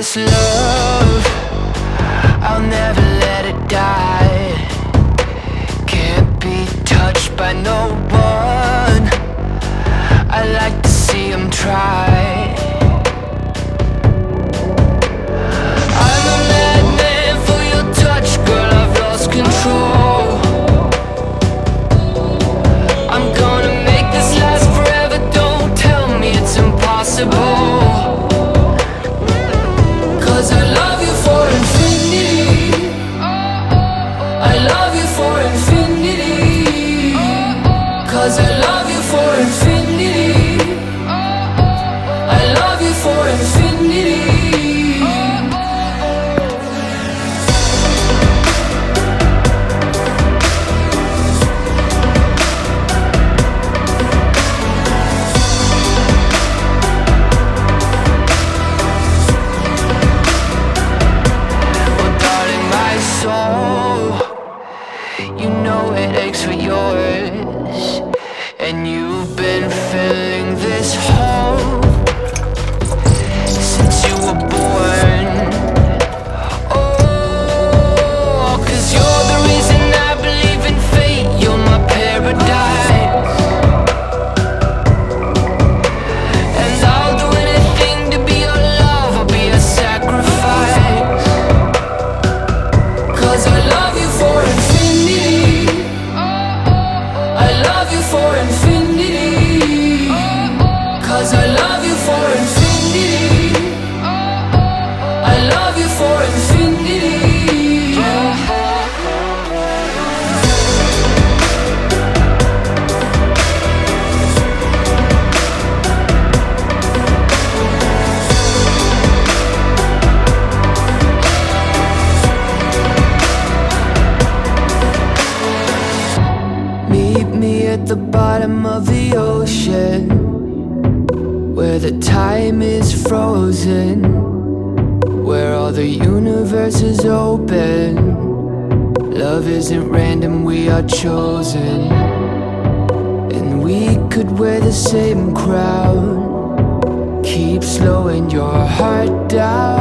this love, I'll never let it die. Can't be touched by no one, I like to see him try. I'm a madman for your touch, girl, I've lost control. I'm gonna make this last forever, don't tell me it's impossible. Cause I love you for infinity, I love you for infinity. Cause I love you for infinity, I love you for infinity. Well, darling, my soul, you know it aches for yours, and you've been filling this hole since you were born. Oh, 'cause you're the reason I believe in fate, you're my paradise. And I'll do anything to be your love, I'll be a sacrifice. 'Cause I love you for infinity, I love you for infinity. Cause I love you for infinity, I love you for infinity. Yeah. Meet me at the bottom of the ocean, where the time is frozen, where all the universe is open. Love isn't random, we are chosen. And we could wear the same crown, keep slowing your heart down.